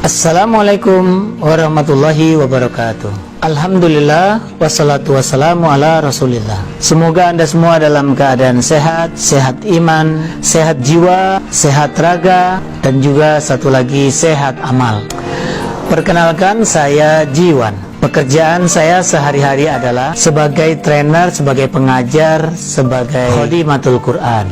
Assalamualaikum warahmatullahi wabarakatuh. Alhamdulillah, wassalatu wassalamu ala rasulillah. Semoga Anda semua dalam keadaan sehat, sehat iman, sehat jiwa, sehat raga, dan juga satu lagi sehat amal. Perkenalkan, saya Jiwan. Pekerjaan saya sehari-hari adalah sebagai trainer, sebagai pengajar, sebagai khodimatul Quran.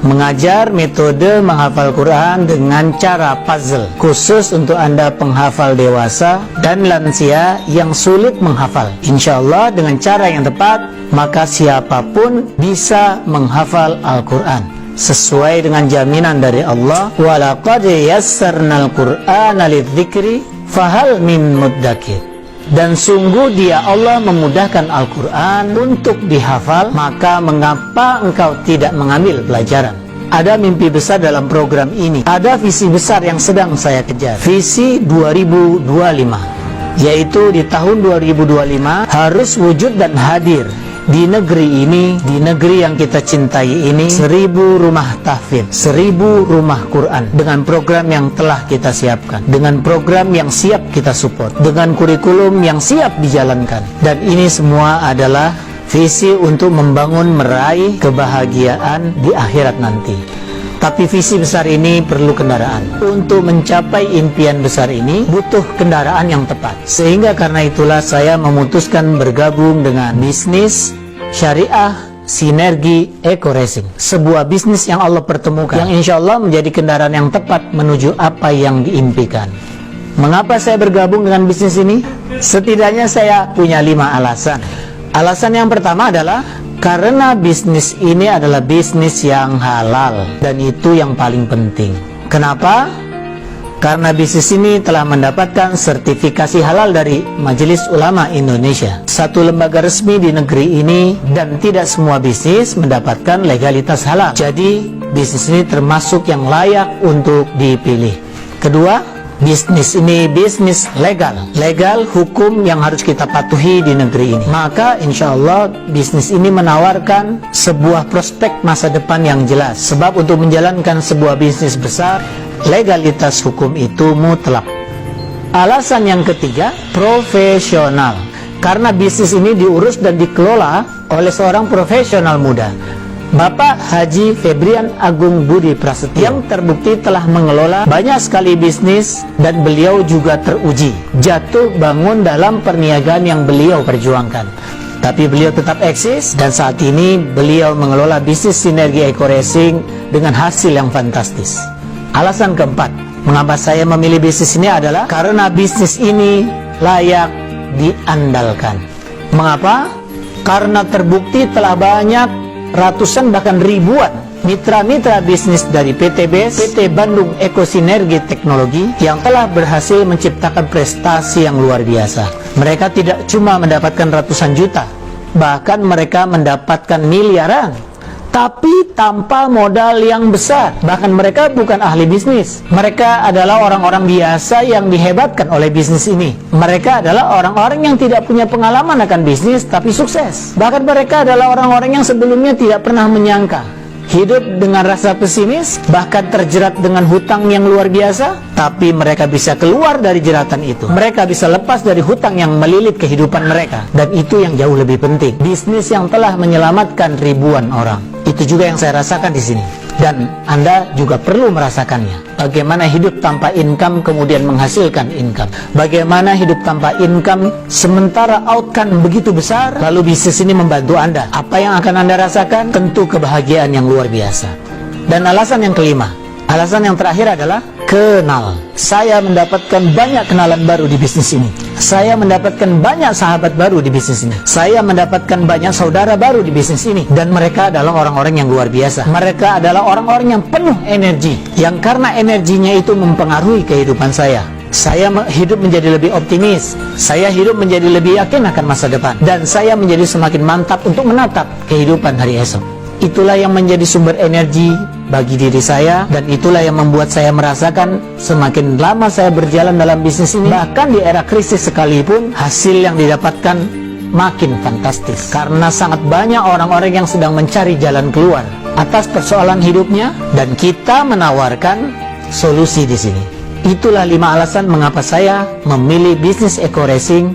Mengajar metode menghafal Quran dengan cara puzzle, khusus untuk Anda penghafal dewasa dan lansia yang sulit menghafal. Insya Allah dengan cara yang tepat, maka siapapun bisa menghafal Al-Quran sesuai dengan jaminan dari Allah. Walaqad yassarnal Qur'ana lidzikri fahal min muddakir. Dan sungguh Dia Allah memudahkan Al-Quran untuk dihafal, maka mengapa engkau tidak mengambil pelajaran? Ada mimpi besar dalam program ini, ada visi besar yang sedang saya kejar, visi 2025, yaitu di tahun 2025 harus wujud dan hadir di negeri ini, di negeri yang kita cintai ini, 1000 rumah tahfidz, 1000 rumah Quran, dengan program yang telah kita siapkan, dengan program yang siap kita support, dengan kurikulum yang siap dijalankan. Dan ini semua adalah visi untuk membangun, meraih kebahagiaan di akhirat nanti. Tapi visi besar ini perlu kendaraan. Untuk mencapai impian besar ini butuh kendaraan yang tepat. Sehingga karena itulah saya memutuskan bergabung dengan bisnis syariah sinergi Eco Racing, sebuah bisnis yang Allah pertemukan, yang insya Allah menjadi kendaraan yang tepat menuju apa yang diimpikan. Mengapa saya bergabung dengan bisnis ini? Setidaknya saya punya 5 alasan. Alasan yang pertama adalah karena bisnis ini adalah bisnis yang halal, dan itu yang paling penting. Kenapa? Karena bisnis ini telah mendapatkan sertifikasi halal dari Majelis Ulama Indonesia, satu lembaga resmi di negeri ini, dan tidak semua bisnis mendapatkan legalitas halal. Jadi bisnis ini termasuk yang layak untuk dipilih. Kedua, bisnis ini bisnis legal, hukum yang harus kita patuhi di negeri ini. Maka insya Allah bisnis ini menawarkan sebuah prospek masa depan yang jelas. Sebab untuk menjalankan sebuah bisnis besar, legalitas hukum itu mutlak. Alasan yang ketiga, profesional. Karena bisnis ini diurus dan dikelola oleh seorang profesional muda, Bapak Haji Febrian Agung Budi Prasetyo, yang terbukti telah mengelola banyak sekali bisnis, dan beliau juga teruji jatuh bangun dalam perniagaan yang beliau perjuangkan. Tapi beliau tetap eksis, dan saat ini beliau mengelola bisnis sinergi Eco Racing dengan hasil yang fantastis. Alasan keempat, mengapa saya memilih bisnis ini adalah karena bisnis ini layak diandalkan. Mengapa? Karena terbukti telah banyak, ratusan bahkan ribuan mitra-mitra bisnis dari PT BES, PT Bandung Eco Sinergi Teknologi, yang telah berhasil menciptakan prestasi yang luar biasa. Mereka tidak cuma mendapatkan ratusan juta, bahkan mereka mendapatkan miliaran, tapi tanpa modal yang besar. Bahkan mereka bukan ahli bisnis, mereka adalah orang-orang biasa yang dihebatkan oleh bisnis ini. Mereka adalah orang-orang yang tidak punya pengalaman akan bisnis tapi sukses. Bahkan mereka adalah orang-orang yang sebelumnya tidak pernah menyangka hidup dengan rasa pesimis, bahkan terjerat dengan hutang yang luar biasa, tapi mereka bisa keluar dari jeratan itu. Mereka bisa lepas dari hutang yang melilit kehidupan mereka, dan itu yang jauh lebih penting. Bisnis yang telah menyelamatkan ribuan orang. Itu juga yang saya rasakan di sini, dan Anda juga perlu merasakannya. Bagaimana hidup tanpa income kemudian menghasilkan income. Bagaimana hidup tanpa income sementara outcome begitu besar, lalu bisnis ini membantu Anda. Apa yang akan Anda rasakan? Tentu kebahagiaan yang luar biasa. Dan alasan yang kelima, alasan yang terakhir adalah kenal. Saya mendapatkan banyak kenalan baru di bisnis ini. Saya mendapatkan banyak sahabat baru di bisnis ini. Saya mendapatkan banyak saudara baru di bisnis ini. Dan mereka adalah orang-orang yang luar biasa. Mereka adalah orang-orang yang penuh energi, yang karena energinya itu mempengaruhi kehidupan saya. Saya hidup menjadi lebih optimis. Saya hidup menjadi lebih yakin akan masa depan. Dan saya menjadi semakin mantap untuk menatap kehidupan hari esok. Itulah yang menjadi sumber energi bagi diri saya, dan itulah yang membuat saya merasakan semakin lama saya berjalan dalam bisnis ini, bahkan di era krisis sekalipun, hasil yang didapatkan makin fantastis. Karena sangat banyak orang-orang yang sedang mencari jalan keluar atas persoalan hidupnya, dan kita menawarkan solusi di sini. Itulah 5 alasan mengapa saya memilih bisnis Eco Racing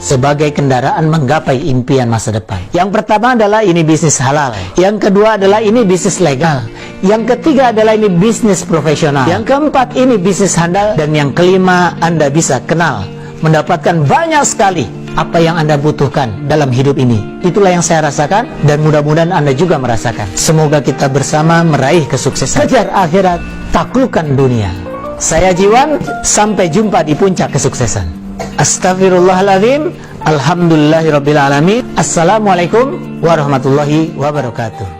sebagai kendaraan menggapai impian masa depan. Yang pertama adalah ini bisnis halal. Yang kedua adalah ini bisnis legal. Yang ketiga adalah ini bisnis profesional. Yang keempat ini bisnis handal. Dan yang kelima, Anda bisa kenal, mendapatkan banyak sekali apa yang Anda butuhkan dalam hidup ini. Itulah yang saya rasakan dan mudah-mudahan Anda juga merasakan. Semoga kita bersama meraih kesuksesan. Kejar akhirat, taklukkan dunia. Saya Jiwan, sampai jumpa di puncak kesuksesan. Astaghfirullahaladzim. Alhamdulillahirrabbilalamin. Assalamualaikum warahmatullahi wabarakatuh.